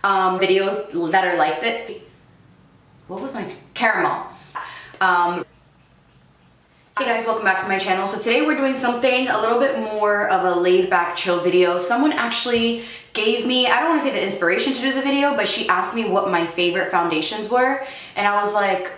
videos that are like that. What was my caramel? Hey guys, welcome back to my channel. So today we're doing something a little bit more of a laid back chill video. Someone actually gave me, I don't want to say the inspiration to do the video, but she asked me what my favorite foundations were, and I was like,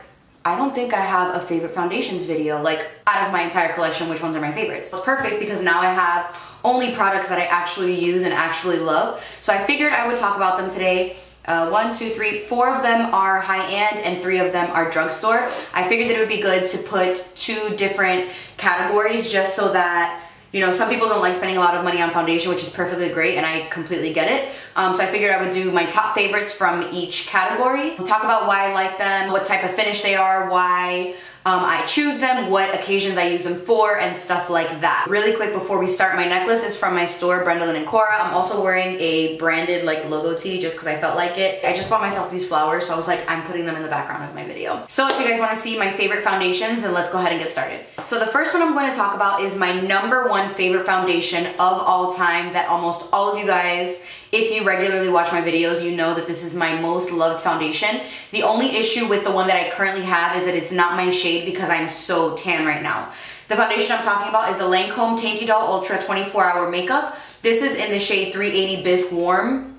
I don't think I have a favorite foundations video. Like, out of my entire collection, which ones are my favorites? It's perfect because now I have only products that I actually use and actually love. So I figured I would talk about them today. 1, 2, 3, 4 of them are high-end and 3 of them are drugstore. I figured that it would be good to put 2 different categories just so that, you know, some people don't like spending a lot of money on foundation, which is perfectly great, and I completely get it. So I figured I would do my top favorites from each category, talk about why I like them, what type of finish they are, why I choose them, what occasions I use them for, and stuff like that. Really quick before we start, my necklace is from my store, Brendolyn & Cora. I'm also wearing a branded like logo tee just because I felt like it. I just bought myself these flowers, so I was like, I'm putting them in the background of my video. So if you guys want to see my favorite foundations, then let's go ahead and get started. So the first one I'm going to talk about is my #1 favorite foundation of all time that almost all of you guys, if you regularly watch my videos, you know that this is my most loved foundation. The only issue with the one that I currently have is that it's not my shade because I'm so tan right now. The foundation I'm talking about is the Lancome Teint Idole Ultra 24-Hour Makeup. This is in the shade 380 Bisque Warm.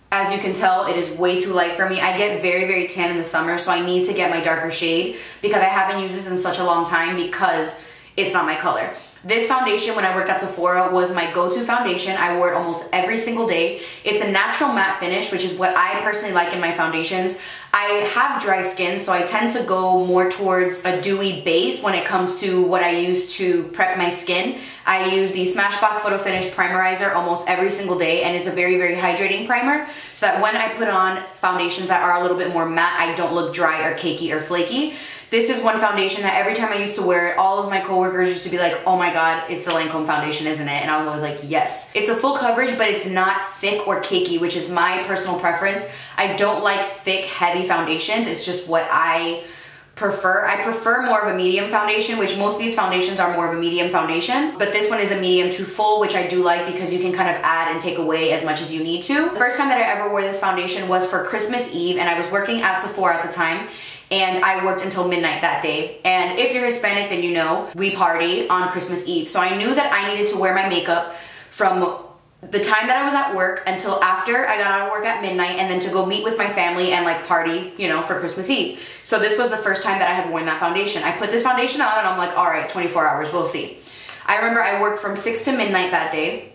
As you can tell, it is way too light for me. I get very, very tan in the summer, so I need to get my darker shade because I haven't used this in such a long time because it's not my color. This foundation, when I worked at Sephora, was my go-to foundation. I wore it almost every single day. It's a natural matte finish, which is what I personally like in my foundations. I have dry skin, so I tend to go more towards a dewy base when it comes to what I use to prep my skin. I use the SmashBox Photo Finish Primerizer almost every single day, and it's a very, very hydrating primer, so that when I put on foundations that are a little bit more matte, I don't look dry or cakey or flaky. This is one foundation that every time I used to wear it, all of my coworkers used to be like, oh my god, it's the Lancome foundation, isn't it? And I was always like, yes. It's a full coverage, but it's not thick or cakey, which is my personal preference. I don't like thick, heavy foundations. It's just what I prefer. I prefer more of a medium foundation, which most of these foundations are more of a medium foundation, but this one is a medium to full, which I do like because you can kind of add and take away as much as you need to. The first time that I ever wore this foundation was for Christmas Eve, and I was working at Sephora at the time, and I worked until midnight that day. And if you're Hispanic, then you know we party on Christmas Eve. So I knew that I needed to wear my makeup from the time that I was at work until after I got out of work at midnight, and then to go meet with my family and like party, you know, for Christmas Eve. So this was the first time that I had worn that foundation. I put this foundation on and I'm like, all right, 24 hours, we'll see. I remember I worked from 6 to midnight that day.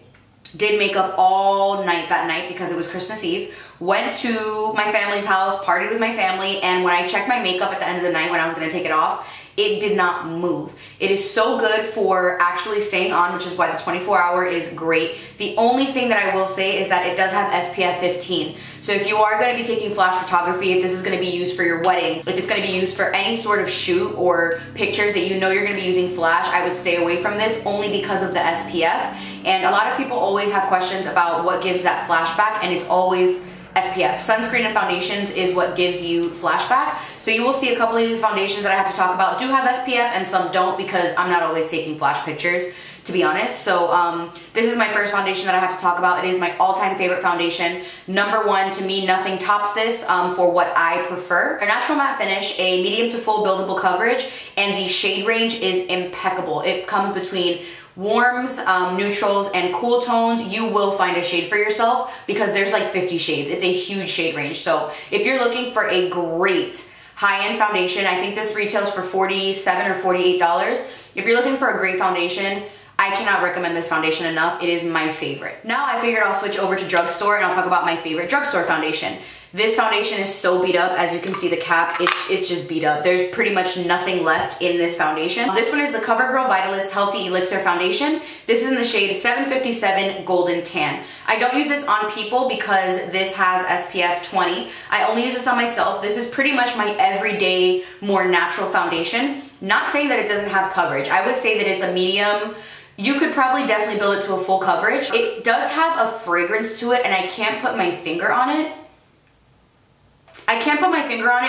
Did makeup all night that night because it was Christmas Eve. Went to my family's house, partied with my family, and when I checked my makeup at the end of the night when I was gonna take it off, it did not move. It is so good for actually staying on, which is why the 24-hour is great. The only thing that I will say is that it does have SPF 15. So if you are gonna be taking flash photography, if this is gonna be used for your wedding, if it's gonna be used for any sort of shoot or pictures that you know you're gonna be using flash, I would stay away from this only because of the SPF. And a lot of people always have questions about what gives that flashback, and it's always SPF. Sunscreen and foundations is what gives you flashback. So you will see a couple of these foundations that I have to talk about do have SPF and some don't because I'm not always taking flash pictures, to be honest. So this is my first foundation that I have to talk about. It is my all-time favorite foundation. #1 to me, nothing tops this for what I prefer. A natural matte finish, a medium to full buildable coverage, and the shade range is impeccable. It comes between warms, neutrals, and cool tones. You will find a shade for yourself because there's like 50 shades. It's a huge shade range. So if you're looking for a great high-end foundation, I think this retails for $47 or $48. If you're looking for a great foundation, I cannot recommend this foundation enough. It is my favorite. Now I figured I'll switch over to drugstore and I'll talk about my favorite drugstore foundation. This foundation is so beat up. As you can see, the cap, it's just beat up. There's pretty much nothing left in this foundation. This one is the Covergirl Vitalist Healthy Elixir Foundation. This is in the shade 757 Golden Tan. I don't use this on people because this has SPF 20. I only use this on myself. This is pretty much my everyday, more natural foundation. Not saying that it doesn't have coverage. I would say that it's a medium. You could probably definitely build it to a full coverage. It does have a fragrance to it, and I can't put my finger on it.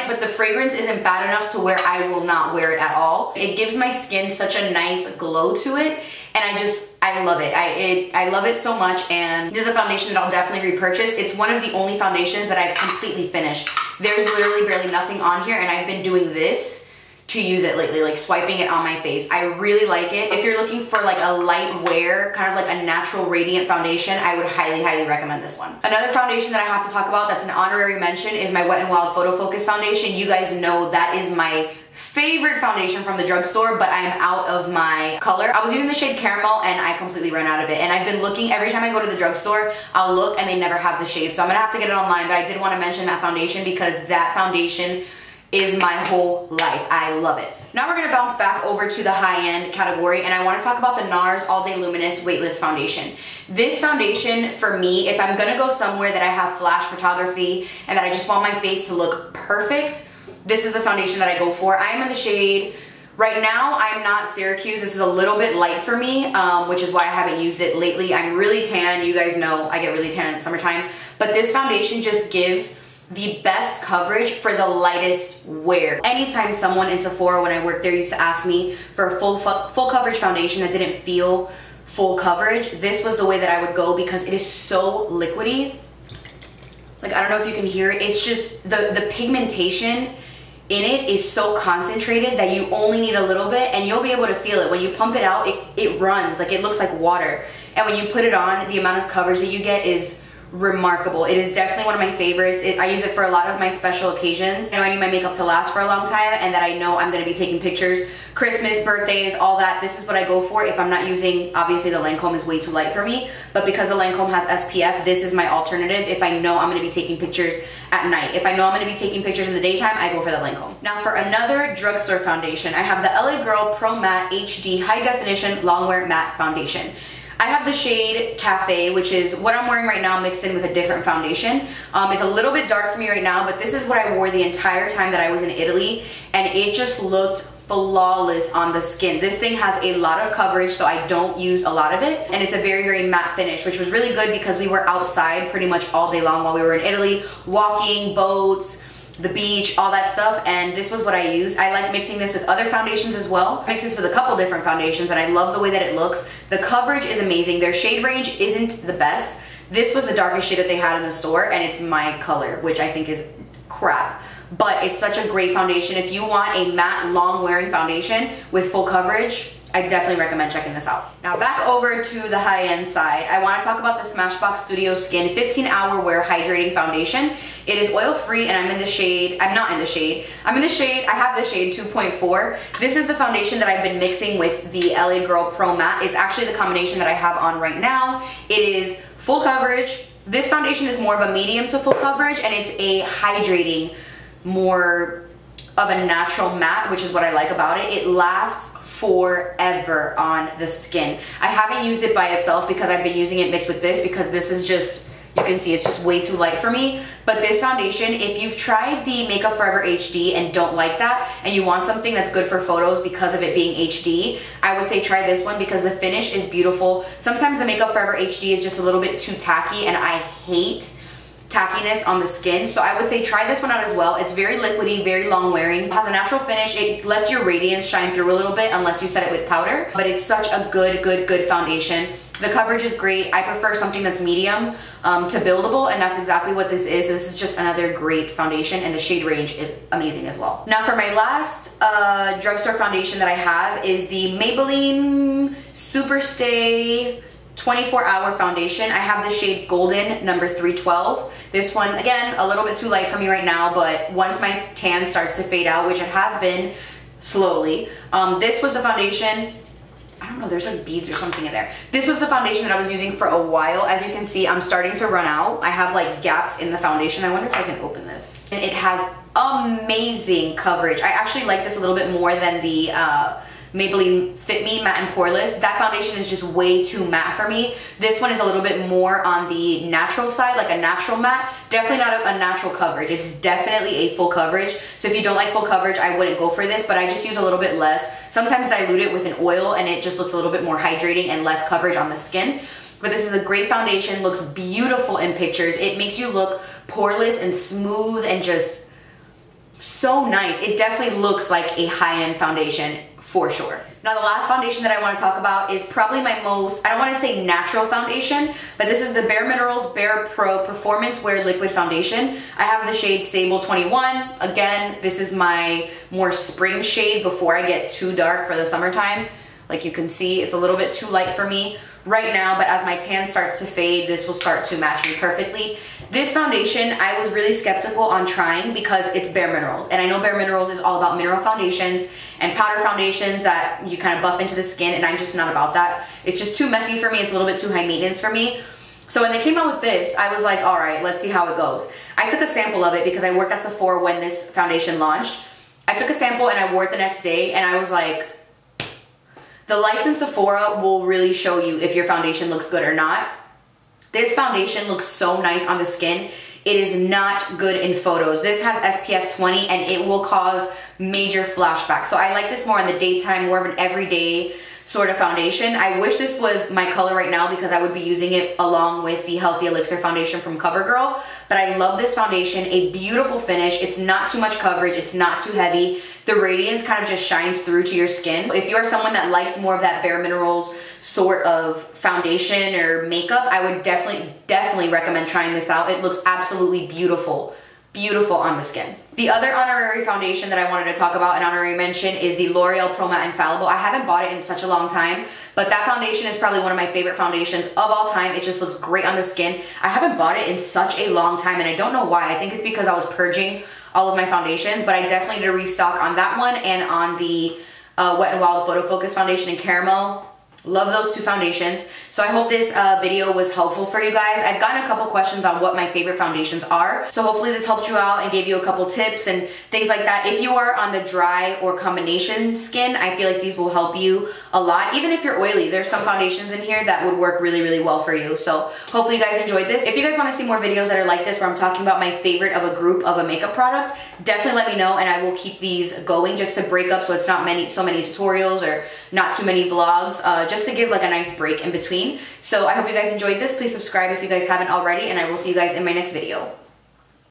But the fragrance isn't bad enough to where I will not wear it at all. It gives my skin such a nice glow to it, and I love it. I love it so much, and this is a foundation that I'll definitely repurchase. It's one of the only foundations that I've completely finished. There's literally barely nothing on here, and I've been doing this to use it lately, like swiping it on my face. I really like it. If you're looking for like a light wear, kind of like a natural radiant foundation, I would highly, highly recommend this one. Another foundation that I have to talk about that's an honorary mention is my Wet n Wild Photo Focus foundation. You guys know that is my favorite foundation from the drugstore, but I'm out of my color. I was using the shade Caramel and I completely ran out of it. And I've been looking, every time I go to the drugstore, I'll look and they never have the shade. So I'm gonna have to get it online, but I did want to mention that foundation because that foundation is my whole life. I love it. Now we're gonna bounce back over to the high-end category, and I wanna talk about the Nars All Day Luminous Weightless Foundation. This foundation, for me, if I'm gonna go somewhere that I have flash photography and that I just want my face to look perfect, this is the foundation that I go for. I'm in the shade, right now I'm not Syracuse. This is a little bit light for me, which is why I haven't used it lately. I'm really tan. You guys know I get really tan in the summertime, but this foundation just gives the best coverage for the lightest wear. Anytime someone in Sephora when I worked there used to ask me for a full coverage foundation that didn't feel full coverage, this was the way that I would go because it is so liquidy. Like, I don't know if you can hear it. It's just the pigmentation in it is so concentrated that you only need a little bit and you'll be able to feel it. When you pump it out, it runs, like it looks like water. And when you put it on, the amount of coverage that you get is remarkable. It is definitely one of my favorites. I use it for a lot of my special occasions. I know I need my makeup to last for a long time and that I know I'm going to be taking pictures, Christmas, birthdays, all that. This is what I go for if I'm not using, obviously the Lancome is way too light for me, but because the Lancome has SPF, this is my alternative if I know I'm going to be taking pictures at night. If I know I'm going to be taking pictures in the daytime, I go for the Lancome. Now for another drugstore foundation, I have the LA Girl Pro Matte HD High Definition Longwear Matte Foundation. I have the shade Cafe, which is what I'm wearing right now mixed in with a different foundation. It's a little bit dark for me right now, but this is what I wore the entire time that I was in Italy, and it just looked flawless on the skin. This thing has a lot of coverage, so I don't use a lot of it, and it's a very, very matte finish, which was really good because we were outside pretty much all day long while we were in Italy, walking, boats, the beach, all that stuff, and this was what I used. I like mixing this with other foundations as well. I mix this with a couple different foundations and I love the way that it looks. The coverage is amazing. Their shade range isn't the best. This was the darkest shade that they had in the store and it's my color, which I think is crap. But it's such a great foundation. If you want a matte, long wearing foundation with full coverage, I definitely recommend checking this out. Now back over to the high-end side, I want to talk about the SmashBox Studio Skin 15-Hour Wear Hydrating Foundation. It is oil-free and I'm in the shade, I have the shade 2.4. This is the foundation that I've been mixing with the LA Girl Pro Matte. It's actually the combination that I have on right now. It is full coverage. This foundation is more of a medium to full coverage and it's a hydrating, more of a natural matte, which is what I like about it. It lasts forever on the skin. I haven't used it by itself because I've been using it mixed with this because this is just, you can see it's just way too light for me. But this foundation, if you've tried the Makeup Forever HD and don't like that and you want something that's good for photos because of it being HD, I would say try this one because the finish is beautiful. Sometimes the Makeup Forever HD is just a little bit too tacky and I hate tackiness on the skin, so I would say try this one out as well. It's very liquidy, very long wearing, it has a natural finish. It lets your radiance shine through a little bit unless you set it with powder, but it's such a good foundation. The coverage is great. I prefer something that's medium to buildable, and that's exactly what this is. This is just another great foundation, and the shade range is amazing as well. Now for my last drugstore foundation that I have is the Maybelline SuperStay 24-Hour Foundation. I have the shade Golden number 312. This one, again, a little bit too light for me right now, but once my tan starts to fade out, which it has been slowly, this was the foundation. I don't know, there's like beads or something in there. This was the foundation that I was using for a while. As you can see, I'm starting to run out. I have like gaps in the foundation. I wonder if I can open this. And it has amazing coverage. I actually like this a little bit more than the Maybelline Fit Me Matte and Poreless. That foundation is just way too matte for me. This one is a little bit more on the natural side, like a natural matte. Definitely not a natural coverage. It's definitely a full coverage. So if you don't like full coverage, I wouldn't go for this, but I just use a little bit less. Sometimes dilute it with an oil and it just looks a little bit more hydrating and less coverage on the skin. But this is a great foundation, looks beautiful in pictures. It makes you look poreless and smooth and just so nice. It definitely looks like a high-end foundation for sure. Now the last foundation that I want to talk about is probably my most, I don't want to say natural foundation, but this is the Bare Minerals Bare Pro Performance Wear Liquid Foundation. I have the shade Sable 21. Again, this is my more spring shade before I get too dark for the summertime. Like you can see, it's a little bit too light for me right now, but as my tan starts to fade, this will start to match me perfectly. This foundation, I was really skeptical on trying because it's Bare Minerals, and I know Bare Minerals is all about mineral foundations and powder foundations that you kind of buff into the skin, and I'm just not about that. It's just too messy for me. It's a little bit too high maintenance for me. So when they came out with this, I was like, all right, let's see how it goes. I took a sample of it because I worked at Sephora when this foundation launched. I took a sample and I wore it the next day, and I was like, the lights in Sephora will really show you if your foundation looks good or not. This foundation looks so nice on the skin. It is not good in photos. This has SPF 20 and it will cause major flashbacks. So I like this more in the daytime, more of an everyday sort of foundation. I wish this was my color right now because I would be using it along with the Healthy Elixir foundation from Covergirl. But I love this foundation, a beautiful finish. It's not too much coverage, it's not too heavy. The radiance kind of just shines through to your skin. If you're someone that likes more of that Bare Minerals sort of foundation or makeup, I would definitely recommend trying this out. It looks absolutely beautiful. Beautiful on the skin. The other honorary foundation that I wanted to talk about, an honorary mention, is the L'Oreal Pro Matte Infallible. I haven't bought it in such a long time, but that foundation is probably one of my favorite foundations of all time. It just looks great on the skin. I haven't bought it in such a long time, and I don't know why. I think it's because I was purging all of my foundations, but I definitely need to restock on that one and on the Wet n Wild Photo Focus Foundation in Caramel. Love those two foundations. So I hope this video was helpful for you guys. I've gotten a couple questions on what my favorite foundations are. So hopefully this helped you out and gave you a couple tips and things like that. If you are on the dry or combination skin, I feel like these will help you a lot. Even if you're oily, there's some foundations in here that would work really, really well for you. So hopefully you guys enjoyed this. If you guys want to see more videos that are like this, where I'm talking about my favorite of a group of a makeup product, definitely let me know and I will keep these going just to break up so it's not so many tutorials or not too many vlogs. Just to give like a nice break in between. So I hope you guys enjoyed this. Please subscribe if you guys haven't already, and I will see you guys in my next video.